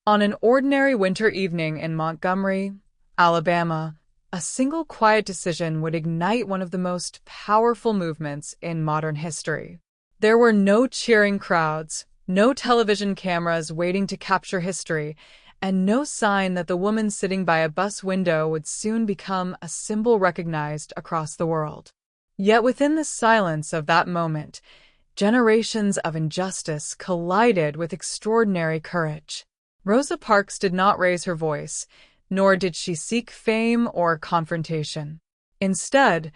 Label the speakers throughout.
Speaker 1: On an ordinary winter evening in Montgomery, Alabama, a single quiet decision would ignite one of the most powerful movements in modern history. There were no cheering crowds, no television cameras waiting to capture history, and no sign that the woman sitting by a bus window would soon become a symbol recognized across the world. Yet within the silence of that moment, generations of injustice collided with extraordinary courage. Rosa Parks did not raise her voice, nor did she seek fame or confrontation. Instead,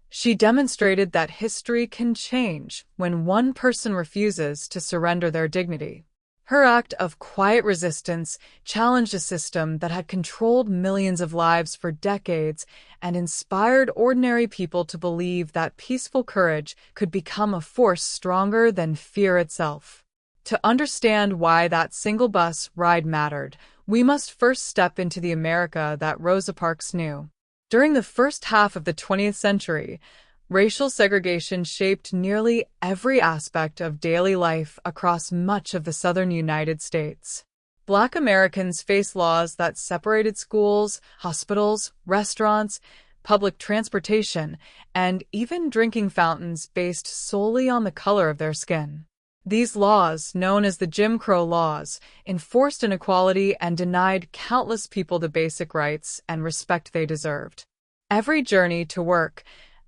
Speaker 1: she demonstrated that history can change when one person refuses to surrender their dignity. Her act of quiet resistance challenged a system that had controlled millions of lives for decades and inspired ordinary people to believe that peaceful courage could become a force stronger than fear itself. To understand why that single bus ride mattered, we must first step into the America that Rosa Parks knew. During the first half of the 20th century, racial segregation shaped nearly every aspect of daily life across much of the southern United States. Black Americans faced laws that separated schools, hospitals, restaurants, public transportation, and even drinking fountains based solely on the color of their skin. These laws, known as the Jim Crow laws, enforced inequality and denied countless people the basic rights and respect they deserved. Every journey to work,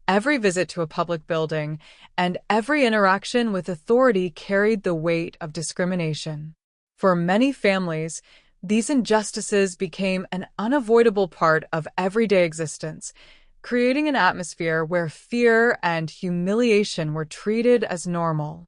Speaker 1: every visit to a public building, and every interaction with authority carried the weight of discrimination. For many families, these injustices became an unavoidable part of everyday existence, creating an atmosphere where fear and humiliation were treated as normal.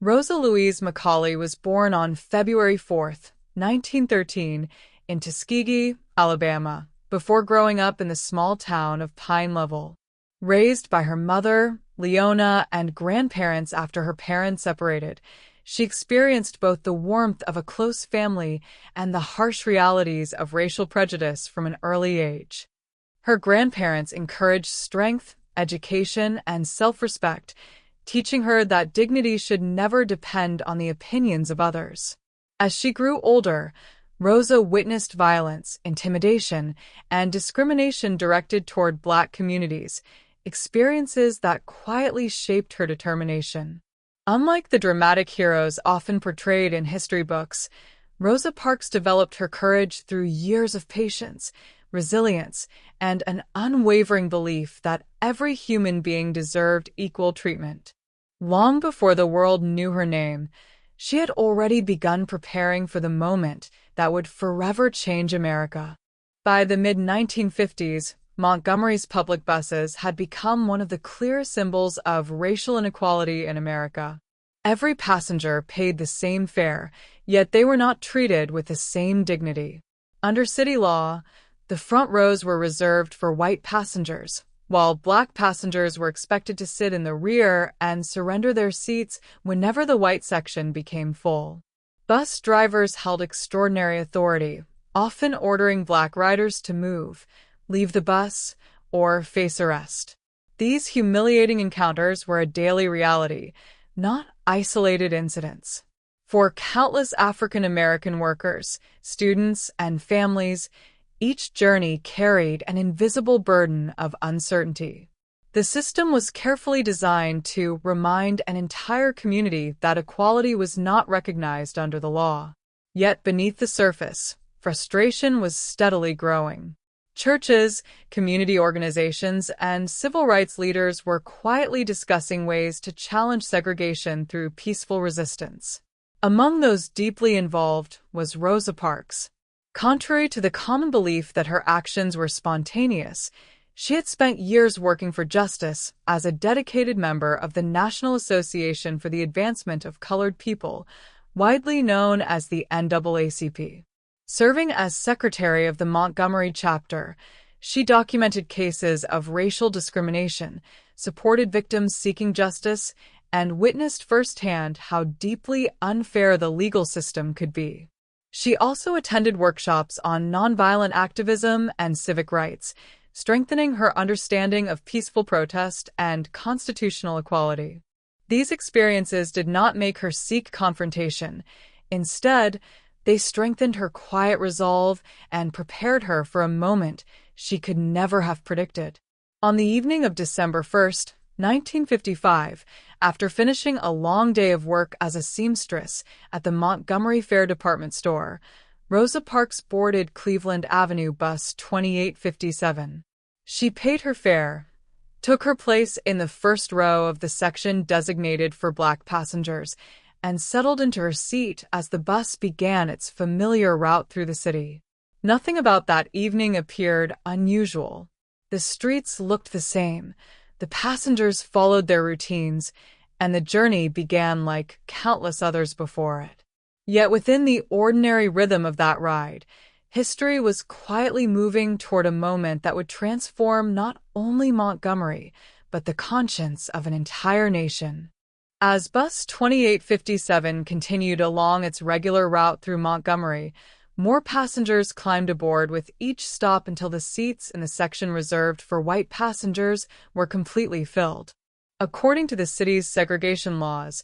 Speaker 1: Rosa Louise McCauley was born on February 4, 1913, in Tuskegee, Alabama, before growing up in the small town of Pine Level. Raised by her mother, Leona, and grandparents after her parents separated, she experienced both the warmth of a close family and the harsh realities of racial prejudice from an early age. Her grandparents encouraged strength, education, and self-respect, teaching her that dignity should never depend on the opinions of others. As she grew older, Rosa witnessed violence, intimidation, and discrimination directed toward Black communities, experiences that quietly shaped her determination. Unlike the dramatic heroes often portrayed in history books, Rosa Parks developed her courage through years of patience, resilience, and an unwavering belief that every human being deserved equal treatment. Long before the world knew her name, she had already begun preparing for the moment that would forever change America. By the mid-1950s, Montgomery's public buses had become one of the clear symbols of racial inequality in America. Every passenger paid the same fare, yet they were not treated with the same dignity. Under city law, the front rows were reserved for white passengers, while Black passengers were expected to sit in the rear and surrender their seats whenever the white section became full. Bus drivers held extraordinary authority, often ordering Black riders to move, leave the bus, or face arrest. These humiliating encounters were a daily reality, not isolated incidents. For countless African American workers, students, and families, each journey carried an invisible burden of uncertainty. The system was carefully designed to remind an entire community that equality was not recognized under the law. Yet beneath the surface, frustration was steadily growing. Churches, community organizations, and civil rights leaders were quietly discussing ways to challenge segregation through peaceful resistance. Among those deeply involved was Rosa Parks. Contrary to the common belief that her actions were spontaneous, she had spent years working for justice as a dedicated member of the National Association for the Advancement of Colored People, widely known as the NAACP. Serving as secretary of the Montgomery chapter, she documented cases of racial discrimination, supported victims seeking justice, and witnessed firsthand how deeply unfair the legal system could be. She also attended workshops on nonviolent activism and civic rights, strengthening her understanding of peaceful protest and constitutional equality. These experiences did not make her seek confrontation. Instead, They strengthened her quiet resolve and prepared her for a moment she could never have predicted. On the evening of December 1st, 1955, after finishing a long day of work as a seamstress at the Montgomery Fair department store, Rosa Parks boarded Cleveland Avenue bus 2857. She paid her fare, took her place in the first row of the section designated for Black passengers, and settled into her seat as the bus began its familiar route through the city. Nothing about that evening appeared unusual. The streets looked the same, the passengers followed their routines, and the journey began like countless others before it. Yet within the ordinary rhythm of that ride, history was quietly moving toward a moment that would transform not only Montgomery, but the conscience of an entire nation. As Bus 2857 continued along its regular route through Montgomery, more passengers climbed aboard with each stop until the seats in the section reserved for white passengers were completely filled. According to the city's segregation laws,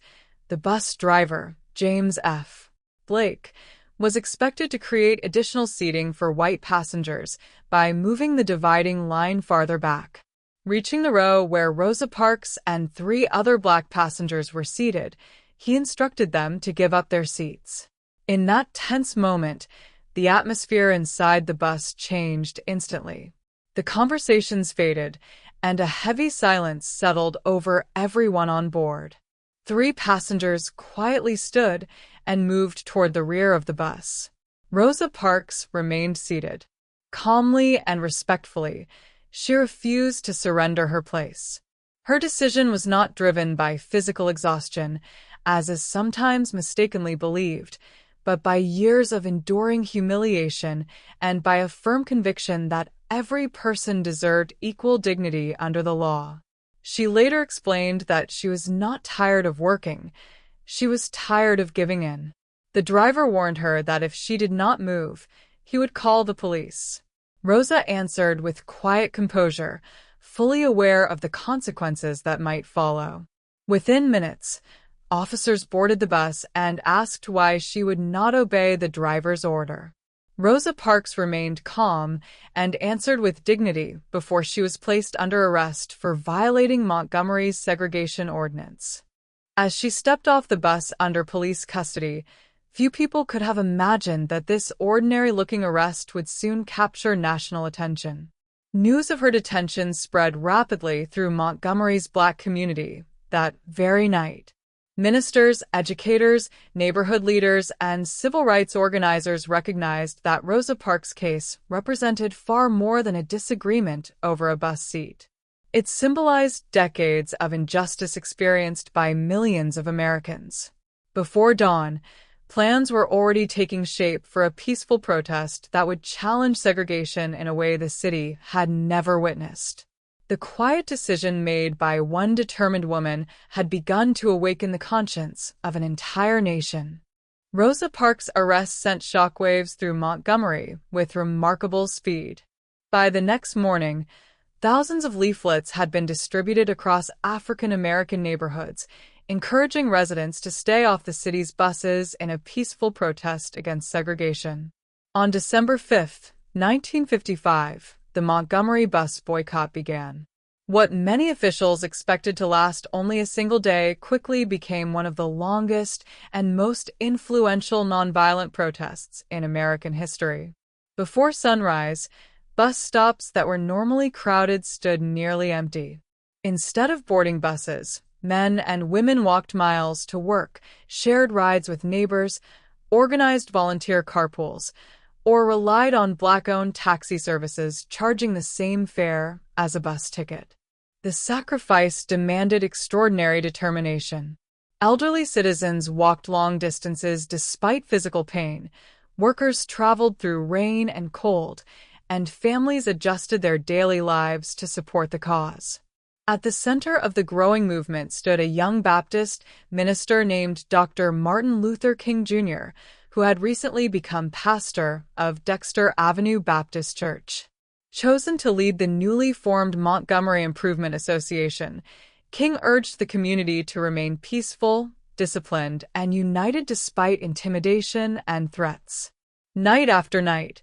Speaker 1: the bus driver, James F. Blake, was expected to create additional seating for white passengers by moving the dividing line farther back. Reaching the row where Rosa Parks and 3 other Black passengers were seated, he instructed them to give up their seats. In that tense moment, the atmosphere inside the bus changed instantly. The conversations faded, and a heavy silence settled over everyone on board. 3 passengers quietly stood and moved toward the rear of the bus. Rosa Parks remained seated. Calmly and respectfully, she refused to surrender her place. Her decision was not driven by physical exhaustion, as is sometimes mistakenly believed, but by years of enduring humiliation and by a firm conviction that every person deserved equal dignity under the law. She later explained that she was not tired of working, she was tired of giving in. The driver warned her that if she did not move, he would call the police. Rosa answered with quiet composure, fully aware of the consequences that might follow. Within minutes, officers boarded the bus and asked why she would not obey the driver's order. Rosa Parks remained calm and answered with dignity before she was placed under arrest for violating Montgomery's segregation ordinance. As she stepped off the bus under police custody, few people could have imagined that this ordinary-looking arrest would soon capture national attention. News of her detention spread rapidly through Montgomery's Black community that very night. Ministers, educators, neighborhood leaders, and civil rights organizers recognized that Rosa Parks' case represented far more than a disagreement over a bus seat. It symbolized decades of injustice experienced by millions of Americans. Before dawn, plans were already taking shape for a peaceful protest that would challenge segregation in a way the city had never witnessed. The quiet decision made by one determined woman had begun to awaken the conscience of an entire nation. Rosa Parks' arrest sent shockwaves through Montgomery with remarkable speed. By the next morning, thousands of leaflets had been distributed across African American neighborhoods, encouraging residents to stay off the city's buses in a peaceful protest against segregation. On December 5, 1955, the Montgomery Bus Boycott began. What many officials expected to last only a single day quickly became one of the longest and most influential nonviolent protests in American history. Before sunrise, bus stops that were normally crowded stood nearly empty. Instead of boarding buses, men and women walked miles to work, shared rides with neighbors, organized volunteer carpools, or relied on Black-owned taxi services charging the same fare as a bus ticket. The sacrifice demanded extraordinary determination. Elderly citizens walked long distances despite physical pain, workers traveled through rain and cold, and families adjusted their daily lives to support the cause. At the center of the growing movement stood a young Baptist minister named Dr. Martin Luther King Jr., who had recently become pastor of Dexter Avenue Baptist Church. Chosen to lead the newly formed Montgomery Improvement Association, King urged the community to remain peaceful, disciplined, and united despite intimidation and threats. Night after night,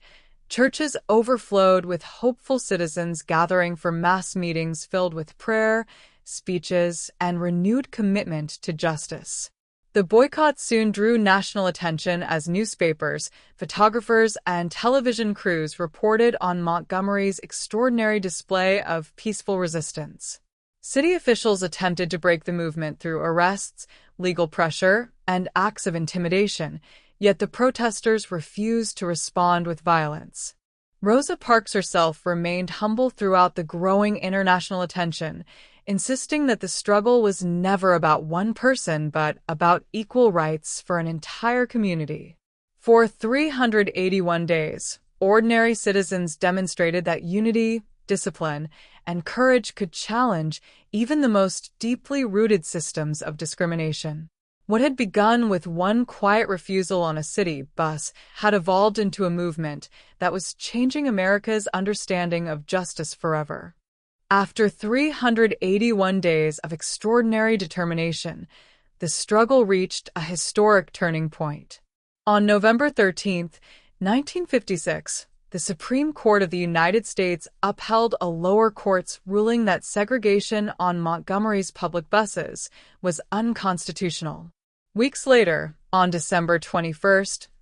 Speaker 1: churches overflowed with hopeful citizens gathering for mass meetings filled with prayer, speeches, and renewed commitment to justice. The boycott soon drew national attention as newspapers, photographers, and television crews reported on Montgomery's extraordinary display of peaceful resistance. City officials attempted to break the movement through arrests, legal pressure, and acts of intimidation, yet the protesters refused to respond with violence. Rosa Parks herself remained humble throughout the growing international attention, insisting that the struggle was never about one person but about equal rights for an entire community. For 381 days, ordinary citizens demonstrated that unity, discipline, and courage could challenge even the most deeply rooted systems of discrimination. What had begun with one quiet refusal on a city bus had evolved into a movement that was changing America's understanding of justice forever. After 381 days of extraordinary determination, the struggle reached a historic turning point. On November 13, 1956, the Supreme Court of the United States upheld a lower court's ruling that segregation on Montgomery's public buses was unconstitutional. Weeks later, on December 21,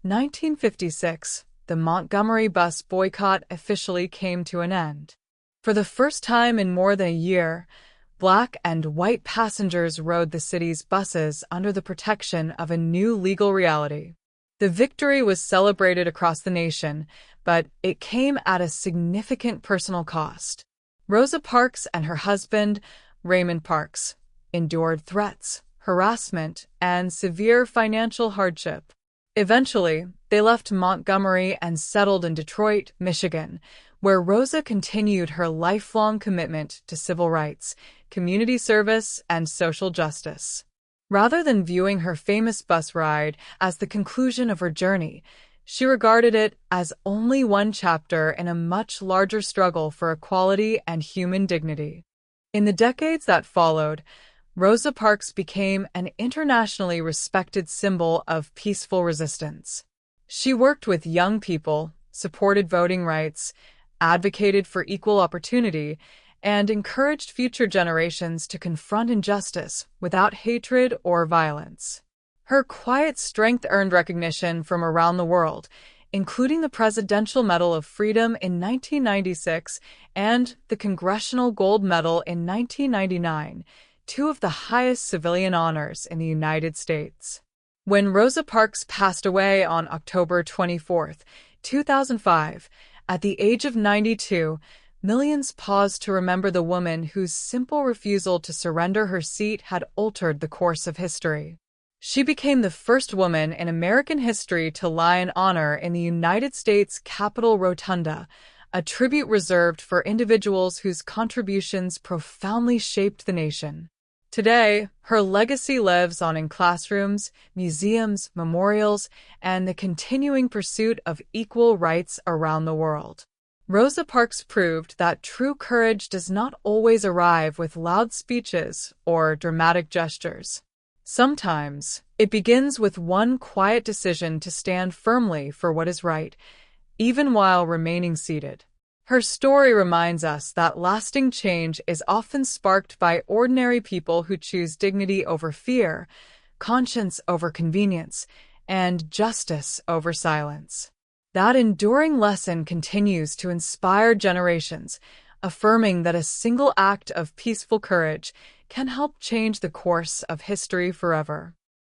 Speaker 1: 1956, the Montgomery Bus Boycott officially came to an end. For the first time in more than a year, Black and white passengers rode the city's buses under the protection of a new legal reality. The victory was celebrated across the nation, but it came at a significant personal cost. Rosa Parks and her husband, Raymond Parks, endured threats, harassment, and severe financial hardship. Eventually, they left Montgomery and settled in Detroit, Michigan, where Rosa continued her lifelong commitment to civil rights, community service, and social justice. Rather than viewing her famous bus ride as the conclusion of her journey, she regarded it as only one chapter in a much larger struggle for equality and human dignity. In the decades that followed, Rosa Parks became an internationally respected symbol of peaceful resistance. She worked with young people, supported voting rights, advocated for equal opportunity, and encouraged future generations to confront injustice without hatred or violence. Her quiet strength earned recognition from around the world, including the Presidential Medal of Freedom in 1996 and the Congressional Gold Medal in 1999, two of the highest civilian honors in the United States. When Rosa Parks passed away on October 24, 2005, at the age of 92, millions paused to remember the woman whose simple refusal to surrender her seat had altered the course of history. She became the first woman in American history to lie in honor in the United States Capitol Rotunda, a tribute reserved for individuals whose contributions profoundly shaped the nation. Today, her legacy lives on in classrooms, museums, memorials, and the continuing pursuit of equal rights around the world. Rosa Parks proved that true courage does not always arrive with loud speeches or dramatic gestures. Sometimes, it begins with one quiet decision to stand firmly for what is right, even while remaining seated. Her story reminds us that lasting change is often sparked by ordinary people who choose dignity over fear, conscience over convenience, and justice over silence. That enduring lesson continues to inspire generations, affirming that a single act of peaceful courage can help change the course of history forever.